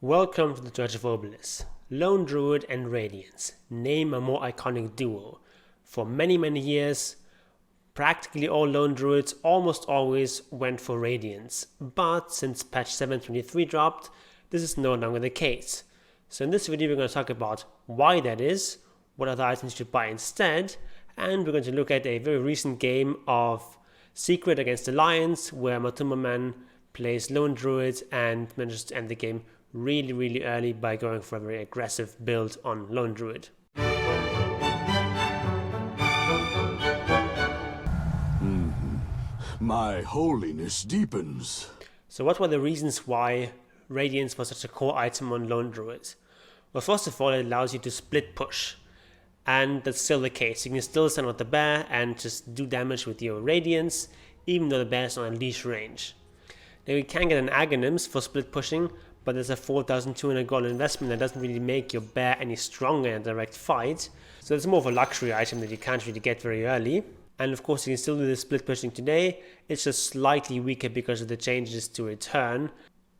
Welcome to the Church of Obelisk. Lone Druid and Radiance. Name a more iconic duo. For many years, practically all Lone Druids almost always went for Radiance, but since patch 7.23 dropped, this is no longer the case. So in this video we're going to talk about why that is, what other items you should buy instead, and we're going to look at a very recent game of Secret against Alliance, where MATUMBAMAN plays Lone Druid and manages to end the game really early by going for a very aggressive build on Lone Druid. My holiness deepens. So what were the reasons why Radiance was such a core item on Lone Druid? Well, first of all, it allows you to split push, and that's still the case. You can still send out the bear and just do damage with your Radiance, even though the bear is on unleash range. Now you can get an Aghanim's for split pushing, but there's a 4,200 gold investment that doesn't really make your bear any stronger in a direct fight. So it's more of a luxury item that you can't really get very early. And of course you can still do the split pushing today, it's just slightly weaker because of the changes to return.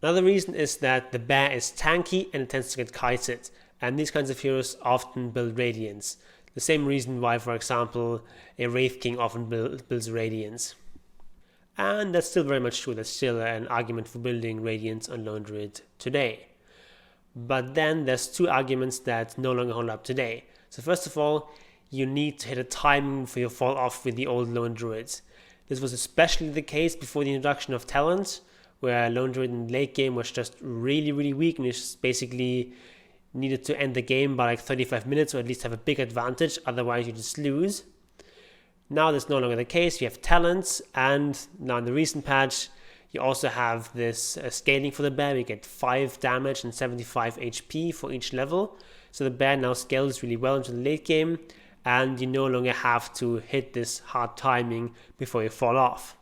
Another reason is that the bear is tanky and it tends to get kited, and these kinds of heroes often build Radiance. The same reason why, for example, a Wraith King often builds Radiance. And that's still very much true, that's still an argument for building Radiance on Lone Druid today. But then there's two arguments that no longer hold up today. So first of all, you need to hit a timing for your fall off with the old Lone Druids. This was especially the case before the introduction of talent, where Lone Druid in the late game was just really weak and you just basically needed to end the game by like 35 minutes or at least have a big advantage, otherwise you just lose. Now that's no longer the case. You have talents, and now in the recent patch you also have this scaling for the bear. You get 5 damage and 75 HP for each level, so the bear now scales really well into the late game, and you no longer have to hit this hard timing before you fall off.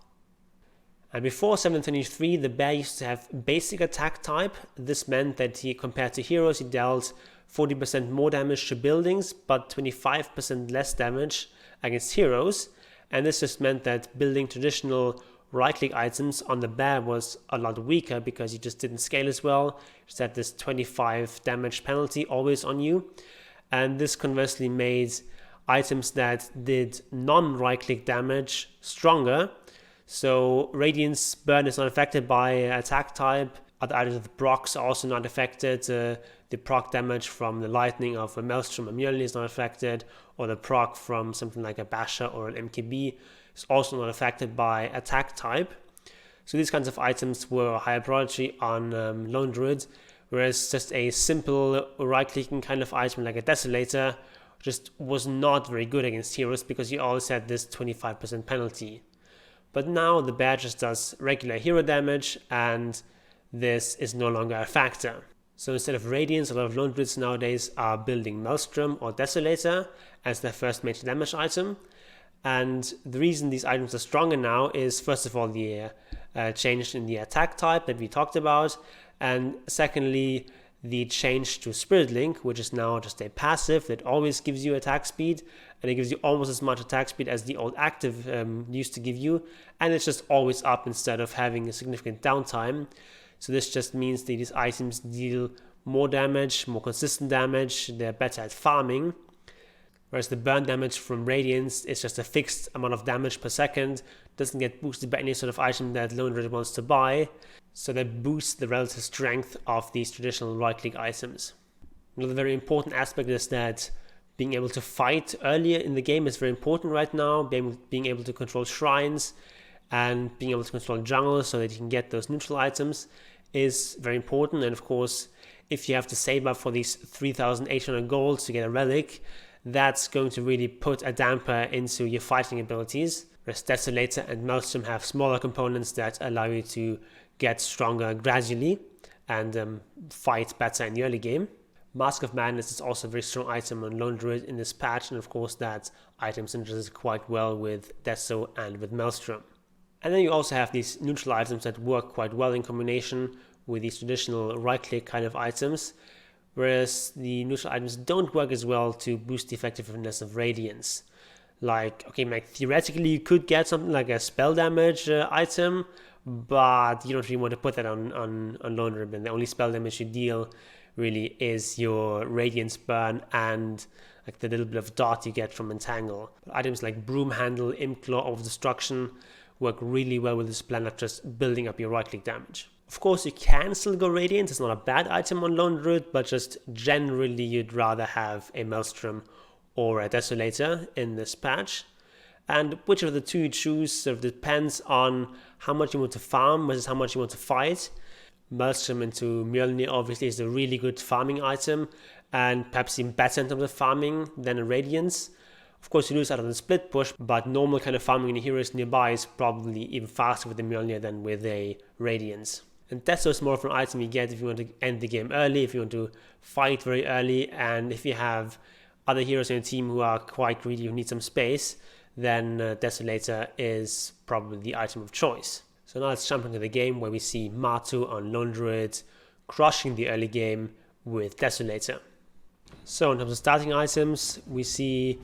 And before 7.23, the bear used to have basic attack type. This meant that he, compared to heroes, he dealt 40% more damage to buildings, but 25% less damage against heroes, and this just meant that building traditional right-click items on the bear was a lot weaker because you just didn't scale as well. You just had this 25 damage penalty always on you, and this conversely made items that did non-right-click damage stronger. So Radiance burn is not affected by attack type. Other items of the procs are also not affected. The proc damage from the lightning of a Maelstrom or Mjolnir is not affected, or the proc from something like a Basher or an MKB is also not affected by attack type. So these kinds of items were higher priority on Lone Druid, whereas just a simple right-clicking kind of item like a Desolator just was not very good against heroes because you always had this 25% penalty. But now the bear just does regular hero damage, and this is no longer a factor. So instead of Radiance, a lot of Lone Druids nowadays are building Maelstrom or Desolator as their first major damage item. And the reason these items are stronger now is, first of all, the change in the attack type that we talked about, and secondly, the change to Spirit Link, which is now just a passive that always gives you attack speed, and it gives you almost as much attack speed as the old active used to give you, and it's just always up instead of having a significant downtime. So this just means that these items deal more damage, more consistent damage, they're better at farming. Whereas the burn damage from Radiance is just a fixed amount of damage per second, doesn't get boosted by any sort of item that Lone Druid wants to buy, so that boosts the relative strength of these traditional right-click items. Another very important aspect is that being able to fight earlier in the game is very important right now, being able to control shrines and being able to control jungle so that you can get those neutral items is very important. And of course, if you have to save up for these 3,800 gold to get a relic, that's going to really put a damper into your fighting abilities. Whereas Desolator and Maelstrom have smaller components that allow you to get stronger gradually and fight better in the early game. Mask of Madness is also a very strong item on Lone Druid in this patch, and of course that item synergizes quite well with Deso and with Maelstrom. And then you also have these neutral items that work quite well in combination with these traditional right-click kind of items, whereas the neutral items don't work as well to boost the effectiveness of Radiance. Like, okay, theoretically you could get something like a spell damage item, but you don't really want to put that on Lone Druid. The only spell damage you deal really is your Radiance burn and like the little bit of dot you get from Entangle. But items like Broom Handle, Imp Claw of Destruction work really well with this plan of just building up your right click damage. Of course, you can still go Radiance, it's not a bad item on Lone Druid, but just generally you'd rather have a Maelstrom or a Desolator in this patch. And which of the two you choose sort of depends on how much you want to farm versus how much you want to fight. Maelstrom into Mjolnir obviously is a really good farming item, and perhaps even better in terms of farming than a Radiance. Of course, you lose out on the split push, but normal kind of farming in the heroes nearby is probably even faster with the Mjolnir than with a Radiance. And Deso is more of an item you get if you want to end the game early, if you want to fight very early, and if you have other heroes in your team who are quite greedy, who need some space, then Desolator is probably the item of choice. So now let's jump into the game where we see Matu on Lone Druid crushing the early game with Desolator. So in terms of starting items, we see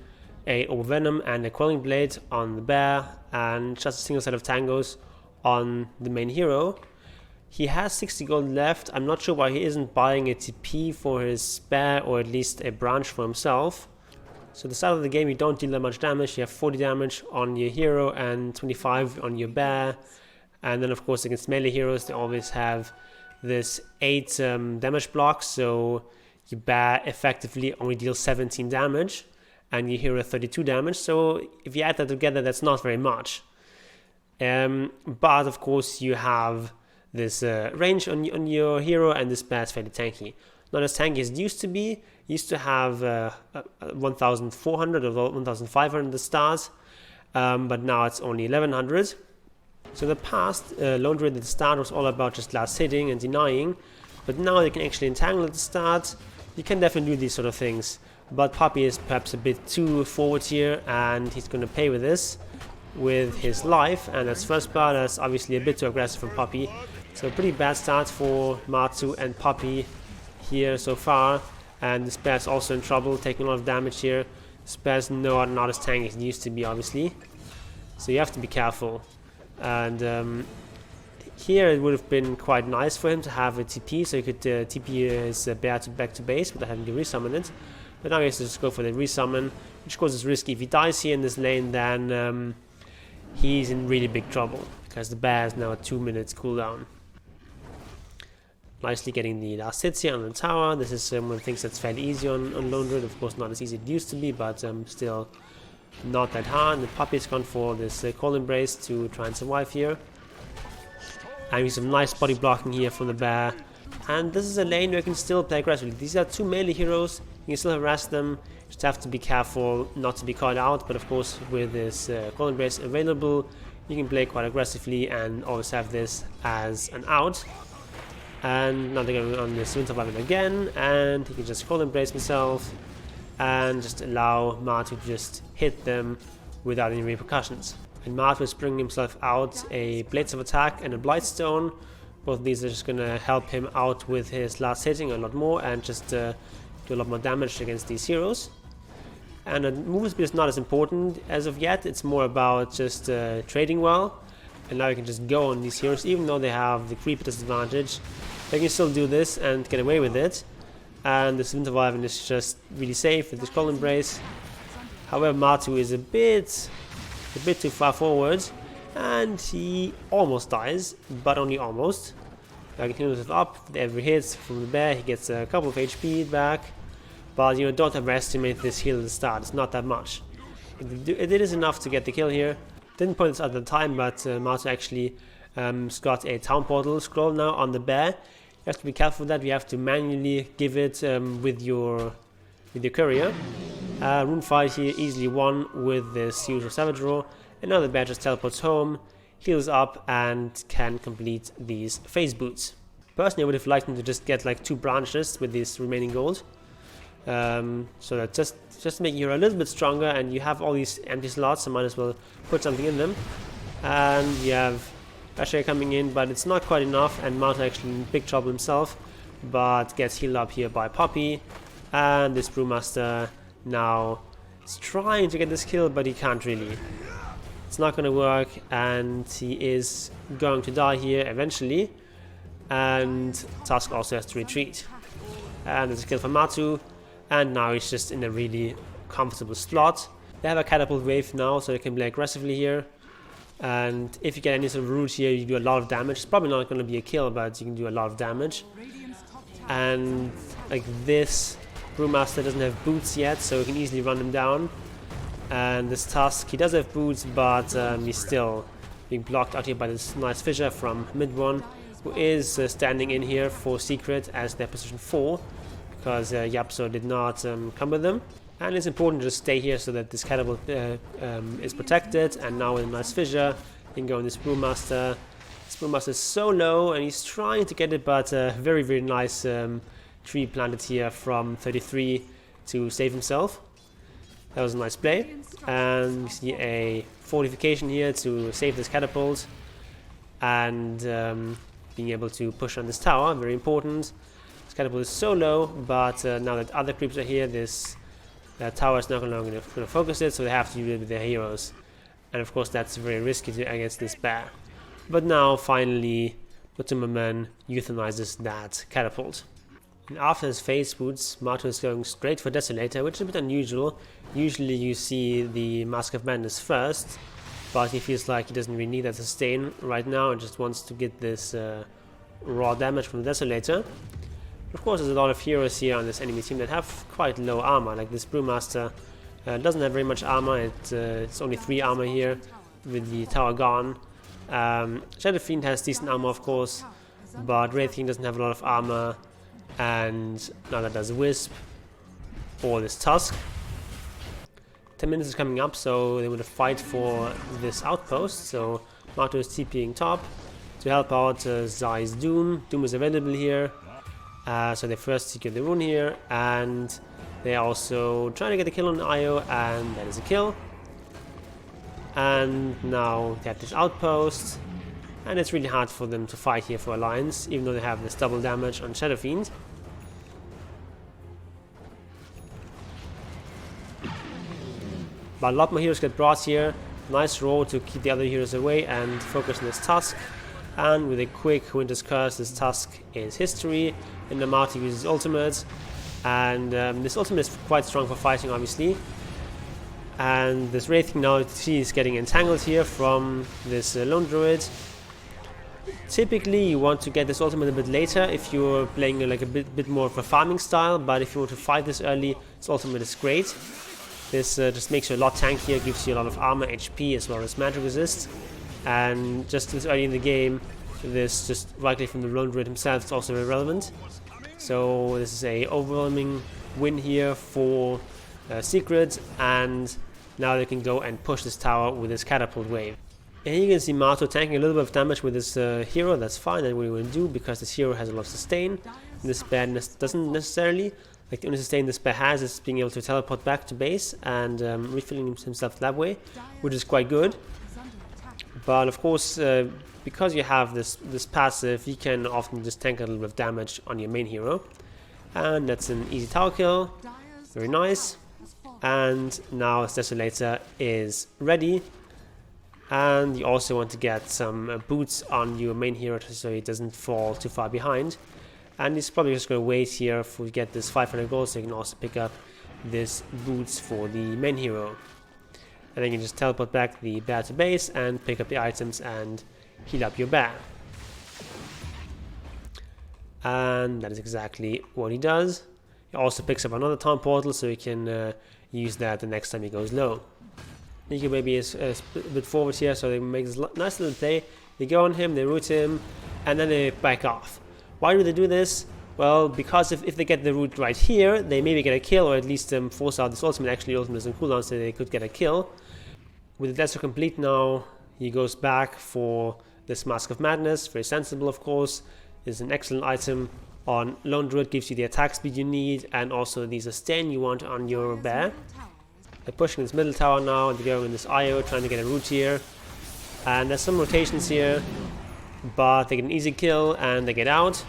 a Overvenom and a Quelling Blade on the bear, and just a single set of tangos on the main hero. He has 60 gold left. I'm not sure why he isn't buying a TP for his spare, or at least a branch for himself. So at the start of the game you don't deal that much damage. You have 40 damage on your hero and 25 on your bear. And then of course against melee heroes they always have this 8 damage block, so your bear effectively only deals 17 damage and your hero 32 damage. So if you add that together, that's not very much. But of course you have this range on your hero, and this bear is fairly tanky. Not as tanky as it used to be. It used to have 1,400 or 1,500 at the start, but now it's only 1,100. So in the past, Lone Druid at the start was all about just last hitting and denying, but now you can actually entangle at the start. You can definitely do these sort of things, but Puppy is perhaps a bit too forward here, and he's going to pay with this with his life, and that's first blood. That's obviously a bit too aggressive from Puppy. So pretty bad start for Matu and Puppy here so far, and the Spear's also in trouble, taking a lot of damage here. Spear's not as tanky as it used to be, obviously, so you have to be careful. And here it would have been quite nice for him to have a TP, so he could TP his bear back to base without having to resummon it. But now he has to just go for the resummon, which of course is risky. If he dies here in this lane, then he's in really big trouble, because the bear is now at 2 minutes cooldown. Nicely getting the last hits here on the tower. This is one of the things that's fairly easy on Lone Druid. Of course not as easy as it used to be, but still not that hard. The Puppy's gone for this Cold Embrace to try and survive here. And we have some nice body blocking here from the bear. And this is a lane where you can still play aggressively. These are two melee heroes. You can still harass them. Just have to be careful not to be caught out. But of course with this Cold Embrace available, you can play quite aggressively and always have this as an out. And now they're going on this Winter Weapon again, and he can just Cold Embrace himself and just allow Matu to just hit them without any repercussions. And Matu is bringing himself out a Blades of Attack and a Blightstone. Both of these are just going to help him out with his last hitting a lot more, and just do a lot more damage against these heroes. And movement speed is not as important as of yet. It's more about just trading well. And now you can just go on these heroes, even though they have the creep disadvantage. They can still do this and get away with it. And this Winter Wyvern is just really safe with this Cold Embrace. However, Matu is a bit too far forward, and he almost dies, but only almost. Now continues it up with every hit from the bear. He gets a couple of HP back, but don't overestimate this heal at the start. It's not that much. It is enough to get the kill here. Didn't point this out at the time, but Matu actually got a Town Portal scroll now on the bear. You have to be careful with that. You have to manually give it with your courier. Rune fight here easily won with this usual Savage Roar. And now the bear just teleports home, heals up, and can complete these phase boots. Personally, I would have liked him to just get like 2 branches with this remaining gold. So that just make you a little bit stronger, and you have all these empty slots, so might as well put something in them. And you have Basher coming in, but it's not quite enough, and Matu actually in big trouble himself, but gets healed up here by Puppy. And this Brewmaster now is trying to get this kill, but he can't really. It's not going to work, and he is going to die here eventually. And Tusk also has to retreat. And there's a kill for Matu, and now he's just in a really comfortable slot. They have a catapult wave now, so they can play aggressively here. And if you get any sort of root here, you do a lot of damage. It's probably not going to be a kill, but you can do a lot of damage. And like this, Brewmaster doesn't have boots yet, so you can easily run him down. And this Tusk, he does have boots, but he's still being blocked out here by this nice fissure from mid one, who is standing in here for Secret as their position 4, because Yapso did not come with them. And it's important to just stay here so that this catapult is protected. And now with a nice fissure, you can go in this Brewmaster. This Brewmaster is so low, and he's trying to get it, but very, very nice tree planted here from 33 to save himself. That was a nice play. And we see a fortification here to save this catapult. And being able to push on this tower, very important. This catapult is so low, but now that other creeps are here, this tower is not going to focus it, so they have to use it with their heroes. And of course that's very risky against this bear. But now finally Matumbaman euthanizes that catapult. And after his phase boots, Matu is going straight for Desolator, which is a bit unusual. Usually you see the Mask of Madness first, but he feels like he doesn't really need that sustain right now and just wants to get this raw damage from the Desolator. Of course, there's a lot of heroes here on this enemy team that have quite low armor, like this Brewmaster doesn't have very much armor. It's only 3 armor here with the tower gone. Shadow Fiend has decent armor, of course, but Wraith King doesn't have a lot of armor. And now that does Wisp or this Tusk. 10 minutes is coming up, so they want to fight for this outpost. So Matu is TPing top to help out Zai's Doom. Doom is available here. So they first secure the rune here, and they also trying to get a kill on Io, and that is a kill. And now they have this outpost, and it's really hard for them to fight here for Alliance, even though they have this double damage on Shadow Fiend. But a lot more heroes get brought here. Nice roll to keep the other heroes away and focus on this Tusk. And with a quick Winter's Curse, this Tusk is history. And the Matu uses ultimate. And this ultimate is quite strong for fighting, obviously. And this Wraith King now, she is getting entangled here from this Lone Druid. Typically, you want to get this ultimate a bit later if you're playing like a bit more of a farming style. But if you want to fight this early, this ultimate is great. This just makes you a lot tankier, gives you a lot of armor, HP, as well as magic resist. And just this early in the game, this just right click from the Lone Druid himself is also very relevant. So this is a overwhelming win here for Secret, and now they can go and push this tower with this catapult wave. And here you can see Matu tanking a little bit of damage with this hero. That's fine, that's what you want to do, because this hero has a lot of sustain. And this bear doesn't necessarily. Like the only sustain this bear has is being able to teleport back to base and refilling himself that way, which is quite good. But of course, because you have this passive, you can often just tank a little bit of damage on your main hero. And that's an easy tower kill. Very nice. And now Desolator is ready. And you also want to get some boots on your main hero so he doesn't fall too far behind. And he's probably just going to wait here to get this 500 gold, so you can also pick up this boots for the main hero. And then you can just teleport back the bear to base and pick up the items and heal up your bear. And that is exactly what he does. He also picks up another town portal, so he can use that the next time he goes low. You can maybe a bit forward here, so they make this nice little play. They go on him, they root him, and then they back off. Why do they do this? Well, because if they get the root right here, they maybe get a kill, or at least force out this ultimate. Actually, ultimate is on cooldown, so they could get a kill. With the Deso complete now, he goes back for this Mask of Madness. Very sensible, of course. It's an excellent item on Lone Druid, gives you the attack speed you need, and also the sustain you want on your bear. They're pushing this middle tower now, and they're going in this IO, trying to get a root here. And there's some rotations here, but they get an easy kill and they get out.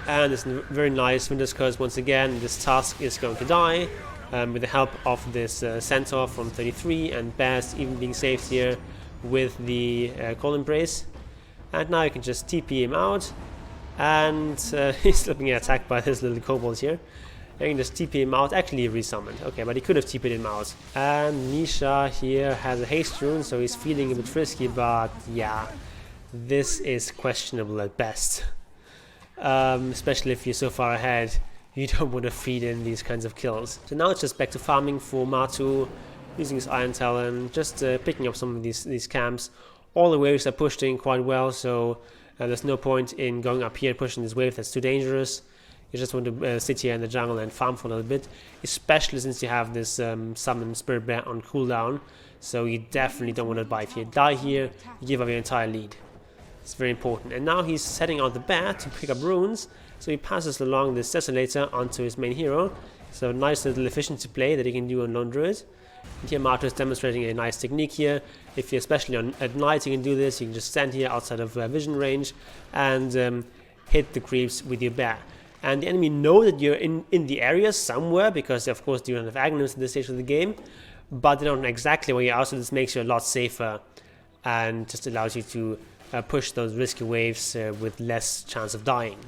And it's very nice Winter's Curse once again. This Tusk is going to die, with the help of this Centaur from 33 and Bears even being saved here with the Cold Embrace. And now you can just TP him out, and he's still being attacked by his little kobolds here. You can just TP him out, actually resummoned. Okay, but he could have TP'd him out. And Nisha here has a haste rune, so he's feeling a bit frisky, but yeah, this is questionable at best. Especially if you're so far ahead, you don't want to feed in these kinds of kills. So now it's just back to farming for Matu, using his Iron Talon, just picking up some of these camps. All the waves are pushed in quite well, so there's no point in going up here and pushing this wave, that's too dangerous. You just want to sit here in the jungle and farm for a little bit, especially since you have this summon Spirit Bear on cooldown, so you definitely don't want to buy. If you die here, you give up your entire lead. It's very important. And now he's setting out the bear to pick up runes, so he passes along this Desolator onto his main hero. So nice little efficiency play that he can do on Lone Druid. And here Matu is demonstrating a nice technique here. If you, especially at night, you can do this, you can just stand here outside of vision range and hit the creeps with your bear. And the enemy know that you're in the area somewhere, because of course you don't have Aghanim's at this stage of the game, but they don't know exactly where you are, so this makes you a lot safer and just allows you to push those risky waves with less chance of dying.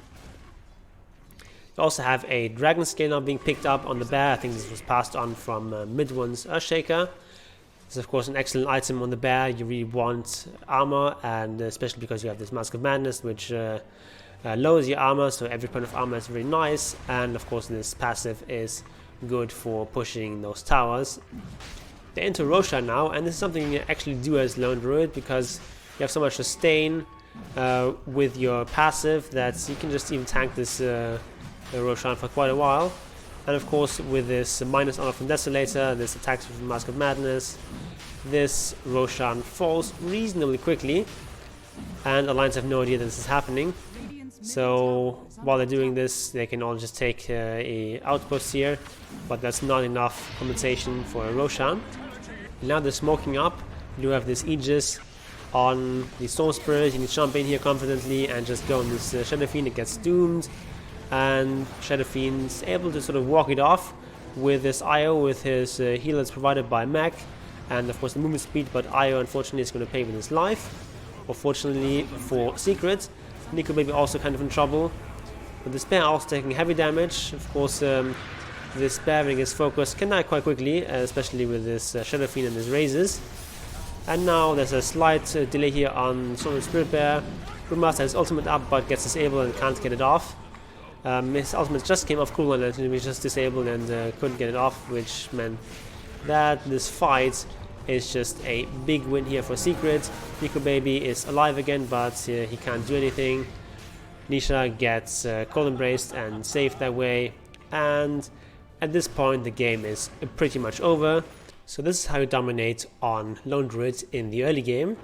You also have a dragon scale now being picked up on the bear. I think this was passed on from Midwin's Earthshaker. This is of course an excellent item on the bear. You really want armor, and especially because you have this Mask of Madness, which lowers your armor, so every point of armor is very nice. And of course this passive is good for pushing those towers. They're into Roshan now, and this is something you actually do as Lone Druid, because you have so much sustain with your passive that you can just even tank this Roshan for quite a while. And of course with this minus honor from Desolator, this attacks from Mask of Madness, this Roshan falls reasonably quickly, and Alliance have no idea that this is happening. So while they're doing this, they can all just take a outpost here, but that's not enough compensation for a Roshan. Now they're smoking up. You have this Aegis on the Storm Spirit. You can jump in here confidently and just go on this Shadow Fiend. It gets doomed, and Shadow Fiend's able to sort of walk it off with this IO, with his healers provided by Mech, and of course the movement speed, but IO unfortunately is going to pay with his life. Or fortunately for Secret, Nico may be also kind of in trouble, but this bear also taking heavy damage. Of course this bear having his focus can die quite quickly, especially with this Shadow Fiend and his raises. And now there's a slight delay here on Solar Spirit Bear. Brewmaster has ultimate up but gets disabled and can't get it off. His ultimate just came off cooldown and he was just disabled and couldn't get it off, which meant that this fight is just a big win here for Secret. Nico Baby is alive again, but he can't do anything. Nisha gets cold embraced and saved that way, and at this point the game is pretty much over. So this is how you dominate on Lone Druid in the early game.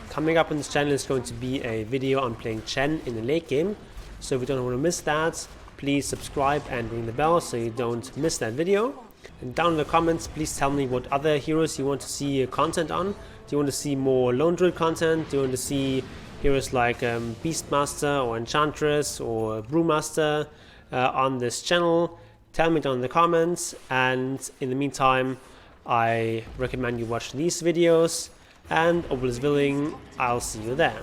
Coming up on this channel is going to be a video on playing Chen in the late game, so if you don't want to miss that, please subscribe and ring the bell so you don't miss that video. And down in the comments, please tell me what other heroes you want to see content on. Do you want to see more Lone Druid content? Do you want to see heroes like Beastmaster or Enchantress or Brewmaster on this channel? Tell me down in the comments, and in the meantime I recommend you watch these videos, and all is willing, I'll see you there.